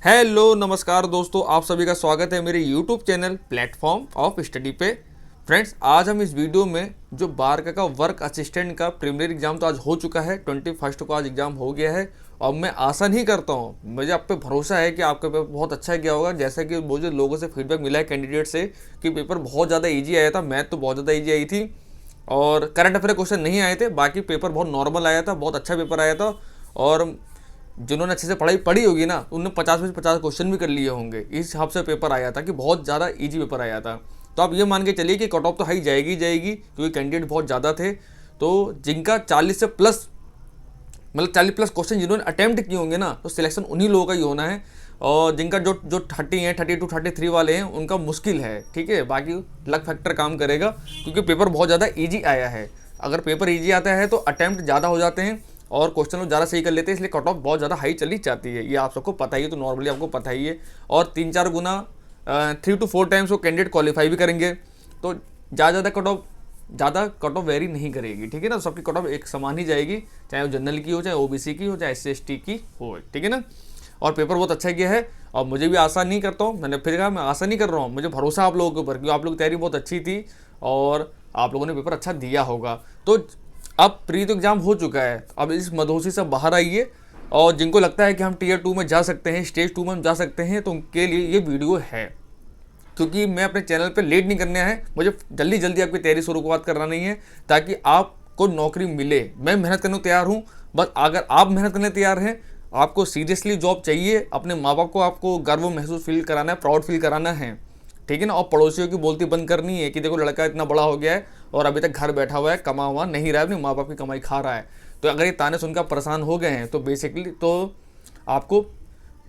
Hello नमस्कार दोस्तों, आप सभी का स्वागत है मेरे YouTube channel platform of study पे। फ्रेंड्स, आज हम इस वीडियो में जो बार का वर्क असिस्टेंट का प्रीलिमिनरी एग्जाम तो आज हो चुका है, 21 को आज एग्जाम हो गया है। और मैं आशा नहीं करता हूँ, मुझे आप पे भरोसा है कि आपका पेपर बहुत अच्छा गया होगा। जैसा कि मुझे लोगों से फीडबैक मिला है कैंडिडेट से कि पेपर बहुत ज़्यादा ईजी आया था, मैथ तो बहुत ज़्यादा ईजी आई थी और करंट अफेयर क्वेश्चन नहीं आए थे। बाकी पेपर बहुत नॉर्मल आया था, बहुत अच्छा पेपर आया था। और जिन्होंने अच्छे से पढ़ाई पढ़ी होगी ना, उन्होंने 50 में से 50 क्वेश्चन भी कर लिए होंगे। इस हिसाब से पेपर आया था कि बहुत ज़्यादा इजी पेपर आया था। तो आप ये मान के चलिए कि कट ऑफ तो हाई जाएगी जाएगी, क्योंकि कैंडिडेट बहुत ज़्यादा थे। तो जिनका 40 से प्लस, मतलब 40 प्लस क्वेश्चन जिन्होंने अटैम्प्ट किए होंगे ना, तो सिलेक्शन उन्हीं लोगों का ही होना है। और जिनका जो जो 30 हैं, 32 33 वाले हैं, उनका मुश्किल है। ठीक है, बाकी लक फैक्टर काम करेगा, क्योंकि पेपर बहुत ज़्यादा ईजी आया है। अगर पेपर ईजी आता है तो अटैम्प्ट ज़्यादा हो जाते हैं और क्वेश्चन लोग ज़्यादा सही कर लेते हैं, इसलिए कट ऑफ बहुत ज़्यादा हाई चली जाती है। ये आप सबको पता ही है, तो नॉर्मली आपको पता ही है। और 3-4 गुना 3 to 4 टाइम्स वो कैंडिडेट क्वालिफाई भी करेंगे। तो ज़्यादा कट ऑफ वेरी नहीं करेगी। ठीक है ना, सबकी कट ऑफ एक समान ही जाएगी, चाहे वो जनरल की हो, चाहे ओबीसी की हो, चाहे SC ST की हो। ठीक है ना। और पेपर बहुत अच्छा किया है और मुझे भी आशा नहीं करता हूँ, मैंने फिर कहा मैं आशा नहीं कर रहा हूँ, मुझे भरोसा आप लोगों के ऊपर, क्योंकि आप लोगों की तैयारी बहुत अच्छी थी और आप लोगों ने पेपर अच्छा दिया होगा। तो अब प्री तो एग्जाम हो चुका है, अब इस मदहोशी से बाहर आइए। और जिनको लगता है कि हम Tier 2 में जा सकते हैं, स्टेज 2 में हम जा सकते हैं, तो उनके लिए ये वीडियो है। क्योंकि मैं अपने चैनल पे लेट नहीं करने है, मुझे जल्दी जल्दी आपकी तैयारी शुरुआत करना नहीं है, ताकि आपको नौकरी मिले। मैं मेहनत करने को तैयार हूँ, बस अगर आप मेहनत करने तैयार हैं, आपको सीरियसली जॉब चाहिए, अपने माँ बाप को आपको गर्व महसूस फील कराना है, प्राउड फील कराना है। ठीक है ना। और पड़ोसियों की बोलती बंद करनी है कि देखो लड़का इतना बड़ा हो गया है और अभी तक घर बैठा हुआ है, कमा हुआ नहीं रहा है, अपने माँ बाप की कमाई खा रहा है। तो अगर ये ताने सुनकर परेशान हो गए हैं, तो बेसिकली तो आपको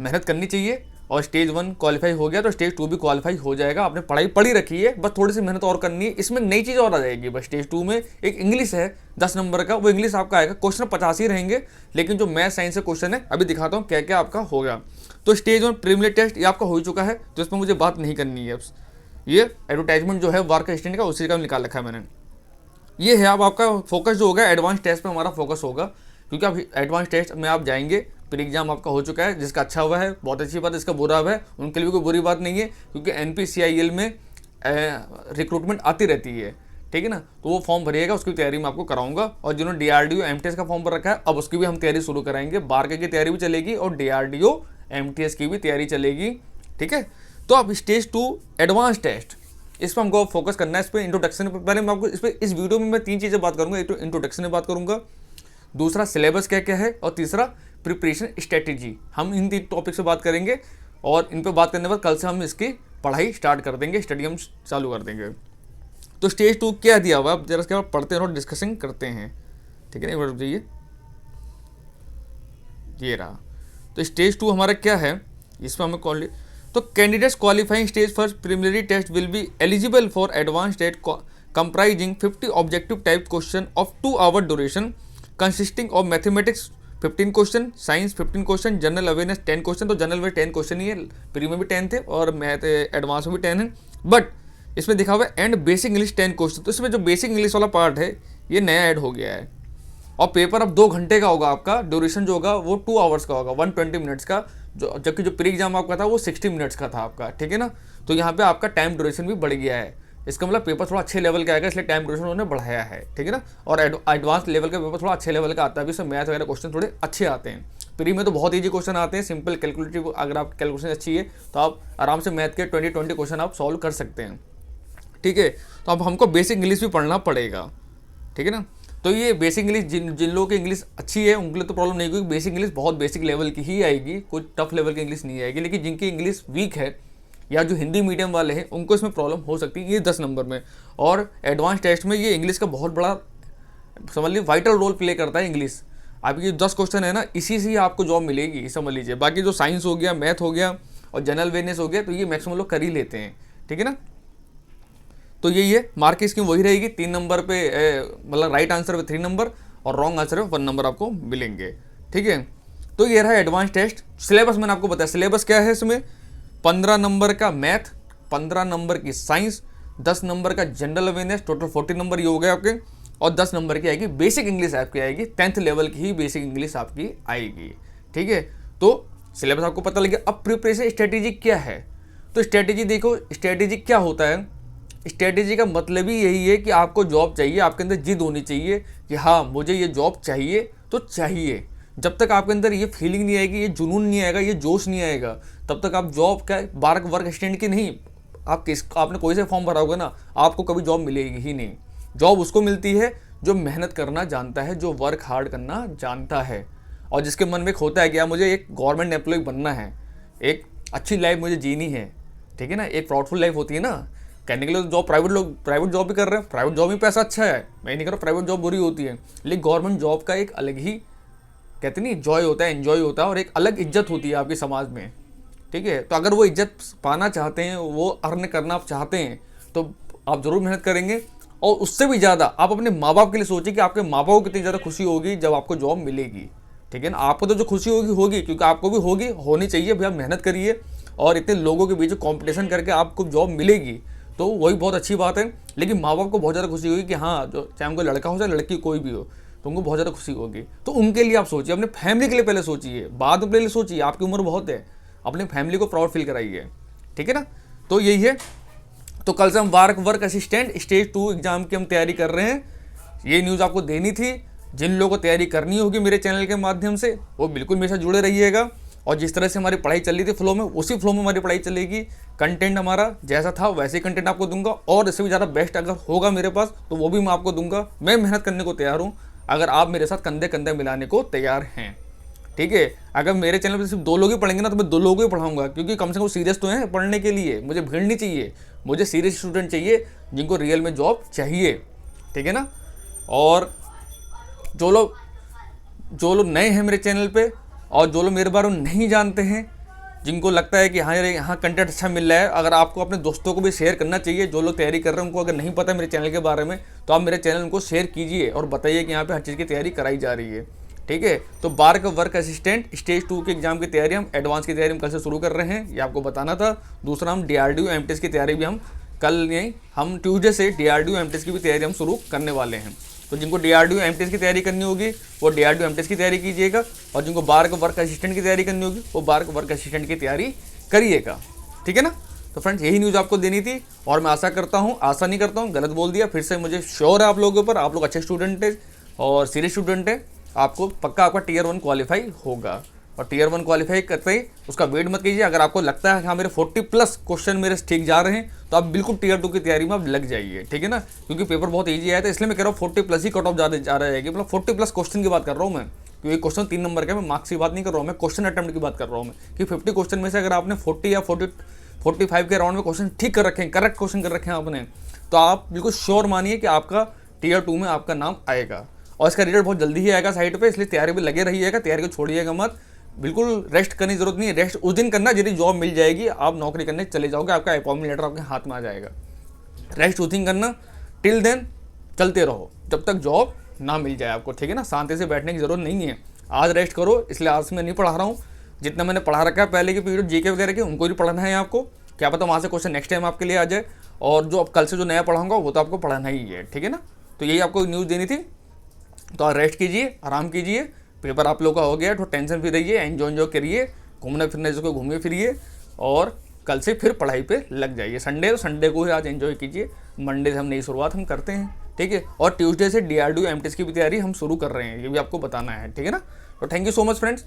मेहनत करनी चाहिए। और स्टेज 1 क्वालिफाई हो गया तो स्टेज 2 भी क्वालिफाई हो जाएगा। आपने पढ़ाई पढ़ी रखी है, बस थोड़ी सी मेहनत और करनी है। इसमें नई चीज़ और आ जाएगी। बस स्टेज 2 में एक इंग्लिश है 10 नंबर का, वो इंग्लिश आपका आएगा। क्वेश्चन 50 ही रहेंगे, लेकिन जो मैथ साइंस से क्वेश्चन है अभी दिखाता हूँ क्या क्या आपका होगा। तो स्टेज 1 प्रीलिमिनरी टेस्ट ये आपका हो चुका है, तो इसमें मुझे बात नहीं करनी है। ये एडवर्टाइजमेंट जो है वर्क असिस्टेंट का, उसी का निकाल रखा है मैंने। ये है, अब आपका फोकस जो होगा एडवांस टेस्ट पे हमारा फोकस होगा, क्योंकि अब एडवांस टेस्ट में आप जाएंगे। प्री एग्जाम आपका हो चुका है, जिसका अच्छा हुआ है बहुत अच्छी बात है, इसका बुरा हुआ है उनके लिए कोई बुरी बात नहीं है, क्योंकि NPCIL में रिक्रूटमेंट आती रहती है। ठीक है ना। तो वो फॉर्म भरिएगा, उसकी तैयारी मैं आपको कराऊंगा। और जिन्होंने DRDO MTS का फॉर्म भर रखा है, अब उसकी भी हम तैयारी शुरू कराएंगे। बार की तैयारी भी चलेगी और DRDO MTS की भी तैयारी चलेगी। ठीक है। तो अब स्टेज 2 एडवांस टेस्ट, इस पर हमको फोकस करना है। इस पर इंट्रोडक्शन पर पहले मैं आपको इस वीडियो में मैं 3 चीज़ें बात करूंगा। एक तो इंट्रोडक्शन में बात करूंगा, दूसरा सिलेबस क्या क्या है, और तीसरा प्रिपरेशन स्ट्रेटेजी। हम इन 3 टॉपिक से बात करेंगे और इन पर बात करने के बाद कल से हम इसकी पढ़ाई स्टार्ट कर देंगे, स्टडी हम चालू कर देंगे। तो स्टेज 2 क्या दिया हुआ है, अब जरा इसके बाद पढ़ते हैं और डिस्कसिंग करते हैं। ठीक है ना, एक बार जाइए, ये रहा। तो स्टेज 2 हमारा क्या है, इसमें हमें तो candidates qualifying stage first preliminary test will be eligible for advance test comprising 50 objective type question of 2 hour duration consisting of mathematics 15 question, science 15 question, general awareness 10 question. तो जनरल में 10 क्वेश्चन ही है, pre में भी 10 थे और math advance में भी 10 है। बट इसमें दिखा हुआ है एंड बेसिक इंग्लिश 10 क्वेश्चन। तो इसमें जो बेसिक इंग्लिश वाला पार्ट है ये नया ऐड हो गया है। और पेपर अब 2 घंटे का होगा, आपका ड्यूरेशन जो होगा वो 2 आवर्स का होगा, 120 मिनट्स का, जो जबकि जो प्री एग्जाम आपका था वो 60 मिनट्स का था आपका। ठीक है ना। तो यहाँ पे आपका टाइम ड्यूरेशन भी बढ़ गया है, इसका मतलब पेपर थोड़ा अच्छे लेवल का आएगा, इसलिए टाइम ड्यूरेशन उन्होंने बढ़ाया है। ठीक है ना। और एडवांस लेवल का पेपर थोड़ा अच्छे लेवल का आता है, इसमें मैथ वगैरह क्वेश्चन थोड़े अच्छे आते हैं। प्री में तो बहुत ईजी क्वेश्चन आते हैं, सिंपल कैलकुलेटिव, अगर आप कैलकुलेशन अच्छी है तो आप आराम से मैथ के 20 क्वेश्चन आप सॉल्व कर सकते हैं। ठीक है। तो अब हमको बेसिक इंग्लिश भी पढ़ना पड़ेगा। ठीक है ना। तो ये बेसिक इंग्लिश जिन लोगों की इंग्लिश अच्छी है उनके लिए तो प्रॉब्लम नहीं, क्योंकि बेसिक इंग्लिश बहुत बेसिक लेवल की ही आएगी, कोई टफ लेवल की इंग्लिश नहीं आएगी। लेकिन जिनकी इंग्लिश वीक है या जो हिंदी मीडियम वाले हैं उनको इसमें प्रॉब्लम हो सकती है, ये 10 नंबर में। और एडवांस टेस्ट में ये इंग्लिश का बहुत बड़ा, समझ लीजिए, वाइटल रोल प्ले करता है इंग्लिश। आपकी 10 क्वेश्चन है ना, इसी से ही आपको जॉब मिलेगी, समझ लीजिए। बाकी जो साइंस हो गया, मैथ हो गया और जनरल अवेयरनेस हो गया, तो ये मैक्सिमम लोग कर ही लेते हैं। ठीक है ना। तो यही है, मार्क की स्कीम वही रहेगी। 3 नंबर पे मतलब राइट आंसर पे 3 नंबर और रॉन्ग आंसर पे 1 नंबर आपको मिलेंगे। ठीक है। तो ये रहा एडवांस टेस्ट। सिलेबस मैंने आपको बताया, सिलेबस क्या है इसमें, 15 नंबर का मैथ, 15 नंबर की साइंस, 10 नंबर का जनरल अवेयरनेस, टोटल 40 नंबर ये हो गए आपके। और 10 नंबर की आएगी बेसिक इंग्लिश आपकी आएगी, 10th लेवल की ही बेसिक इंग्लिश आपकी आएगी। ठीक है। तो सिलेबस आपको पता लगे। अब प्रिपरेशन स्ट्रेटेजी क्या है, तो स्ट्रेटेजी देखो, स्ट्रेटेजी क्या होता है। स्ट्रेटेजी का मतलब ही यही है कि आपको जॉब चाहिए, आपके अंदर जिद होनी चाहिए कि हाँ मुझे ये जॉब चाहिए तो चाहिए। जब तक आपके अंदर ये फीलिंग नहीं आएगी, ये जुनून नहीं आएगा, ये जोश नहीं आएगा, तब तक आप जॉब का वर्क असिस्टेंट की नहीं, आपने कोई से फॉर्म भरा होगा ना, आपको कभी जॉब मिलेगी ही नहीं। जॉब उसको मिलती है जो मेहनत करना जानता है, जो वर्क हार्ड करना जानता है, और जिसके मन में एक होता है कि यार मुझे एक गवर्नमेंट एम्प्लॉय बनना है, एक अच्छी लाइफ मुझे जीनी है, ठीक है ना, एक प्राउडफुल लाइफ होती है ना। कहने के लिए तो जॉब प्राइवेट जॉब भी कर रहे हैं, प्राइवेट जॉब में पैसा अच्छा है, मैं नहीं कर रहा प्राइवेट जॉब बुरी होती है, लेकिन गवर्नमेंट जॉब का एक अलग ही कहते नहीं जॉय होता है, एंजॉय होता है, और एक अलग इज्जत होती है आपके समाज में, ठीक है। तो अगर वो इज्जत पाना चाहते हैं, वो अर्न करना आप चाहते हैं, तो आप ज़रूर मेहनत करेंगे। और उससे भी ज़्यादा आप अपने माँ बाप के लिए सोचिए कि आपके माँ बाप को कितनी ज़्यादा खुशी होगी जब आपको जॉब मिलेगी, ठीक है ना। आपको तो जो खुशी होगी होगी, क्योंकि आपको भी होगी, होनी चाहिए भैया, मेहनत करिए और इतने लोगों के बीच कंपटीशन करके आपको जॉब मिलेगी, तो वही बहुत अच्छी बात है। लेकिन माँ बाप को बहुत ज़्यादा खुशी होगी कि हाँ, जो चाहे उनको लड़का हो चाहे लड़की कोई भी हो, तो उनको बहुत ज़्यादा खुशी होगी। तो उनके लिए आप सोचिए, अपने फैमिली के लिए पहले सोचिए, बाद में पहले सोचिए, आपकी उम्र बहुत है, अपनी फैमिली को प्राउड फील कराइए, ठीक है ना। तो यही है। तो कल से हम वर्क असिस्टेंट स्टेज 2 एग्जाम की हम तैयारी कर रहे हैं। ये न्यूज़ आपको देनी थी। जिन लोगों को तैयारी करनी होगी मेरे चैनल के माध्यम से, वो बिल्कुल मेरे साथ जुड़े रहिएगा। और जिस तरह से हमारी पढ़ाई चल रही थी फ्लो में, उसी फ्लो में हमारी पढ़ाई चलेगी। कंटेंट हमारा जैसा था वैसे ही कंटेंट आपको दूंगा, और इससे भी ज़्यादा बेस्ट अगर होगा मेरे पास तो वो भी मैं आपको दूंगा। मैं मेहनत करने को तैयार हूँ, अगर आप मेरे साथ कंधे कंधे मिलाने को तैयार हैं, ठीक है। अगर मेरे चैनल पर सिर्फ 2 लोग ही पढ़ेंगे ना, तो मैं 2 लोगों ही पढ़ाऊंगा, क्योंकि कम से कम सीरियस तो हैं पढ़ने के लिए। मुझे भीड़ नहीं चाहिए, मुझे सीरियस स्टूडेंट चाहिए जिनको रियल में जॉब चाहिए, ठीक है ना। और जो लोग नए हैं मेरे चैनल पे, और जो लोग मेरे बारे में नहीं जानते हैं, जिनको लगता है कि हाँ यार यहाँ कंटेंट अच्छा मिल रहा है, अगर आपको अपने दोस्तों को भी शेयर करना चाहिए। जो लोग तैयारी कर रहे हैं उनको अगर नहीं पता है मेरे चैनल के बारे में, तो आप मेरे चैनल उनको शेयर कीजिए और बताइए कि यहाँ पे हर चीज़ की तैयारी कराई जा रही है, ठीक है। तो बार का वर्क असिस्टेंट स्टेज 2 के एग्जाम की तैयारी, हम एडवांस की तैयारी हम कल से शुरू कर रहे हैं, ये आपको बताना था। दूसरा, हम DRDO एमटीएस की तैयारी भी हम कल नहीं, हम ट्यूसडे से DRDO एमटीएस की भी तैयारी हम शुरू करने वाले हैं। तो जिनको DRDO एमटीएस की तैयारी करनी होगी वो DRDO एमटीएस की तैयारी कीजिएगा, और जिनको बार का वर्क असिस्टेंट की तैयारी करनी होगी वो बार का वर्क असिस्टेंट की तैयारी करिएगा, ठीक है ना। तो फ्रेंड्स, यही न्यूज़ आपको देनी थी, और मैं आशा नहीं करता हूँ गलत बोल दिया फिर से। मुझे श्योर है आप लोगों पर, आप लोग अच्छे स्टूडेंट है और सीरियस स्टूडेंट है, आपको पक्का आपका Tier 1 क्वालिफाई होगा। और Tier 1 क्वालिफाई करते ही उसका वेट मत कीजिए। अगर आपको लगता है कि हाँ मेरे 40+ क्वेश्चन मेरे ठीक जा रहे हैं, तो आप बिल्कुल Tier 2 की तैयारी में आप लग जाइए, ठीक है ना। क्योंकि पेपर बहुत ईजी आया था, इसलिए मैं कह रहा हूँ 40+ ही कट ऑफ जा रहा है, मतलब 40+ क्वेश्चन की बात कर रहा हूँ मैं। क्योंकि क्वेश्चन 3 नंबर का, मैं मार्क्स की बात नहीं कर रहा हूँ, मैं क्वेश्चन अटेम्प्ट की बात कर रहा हूँ मैं। कि 50 क्वेश्चन में से अगर आपने 40 या 45 के राउंड में क्वेश्चन ठीक कर रखे हैं, करेक्ट क्वेश्चन कर रखे हैं आपने, तो आप बिल्कुल श्योर मानिए कि आपका Tier 2 में आपका नाम आएगा। और इसका रिजल्ट बहुत जल्दी ही आएगा साइट पे, इसलिए तैयारी में लगे रहिएगा, तैयारी को छोड़िएगा मत। बिल्कुल रेस्ट करने की जरूरत नहीं है, रेस्ट उस दिन करना यदि जॉब मिल जाएगी, आप नौकरी करने चले जाओगे, आपका अपॉइंटमेंट लेटर आपके हाथ में आ जाएगा। रेस्ट उस दिन करना, टिल देन चलते रहो जब तक जॉब ना मिल जाए आपको, ठीक है ना। शांति से बैठने की जरूरत नहीं है। आज रेस्ट करो, इसलिए आज मैं नहीं पढ़ा रहा हूँ। जितना मैंने पढ़ा रखा है पहले की पीरियड जीके वगैरह के, उनको भी पढ़ना है आपको। क्या पता वहाँ से क्वेश्चन नेक्स्ट टाइम आपके लिए आ जाए, और जो अब कल से जो नया पढ़ाऊंगा वो तो आपको पढ़ाना ही है, ठीक है ना। तो यही आपको न्यूज़ देनी थी। तो आप रेस्ट कीजिए, आराम कीजिए, पेपर आप लोग का हो गया, तो टेंशन फ्री रहिए, एंजॉय करिए, घूमने फिरने जिसको घूमिए फिरिए, और कल से फिर पढ़ाई पे लग जाइए। संडे तो संडे को ही आज एंजॉय कीजिए, मंडे से हम नई शुरुआत हम करते हैं, ठीक है। और ट्यूसडे से DRDO एमटीएस की भी तैयारी हम शुरू कर रहे हैं, ये भी आपको बताना है, ठीक है ना। तो thank you so much friends,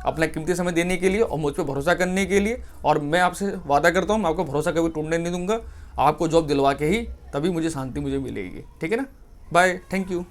अपना कीमती समय देने के लिए और मुझ पर भरोसा करने के लिए। और मैं आपसे वादा करता हूँ, मैं आपको भरोसा कभी टूटने नहीं दूंगा। आपको जॉब दिलवा के ही तभी मुझे शांति मुझे मिलेगी, ठीक है ना। Bye, thank you.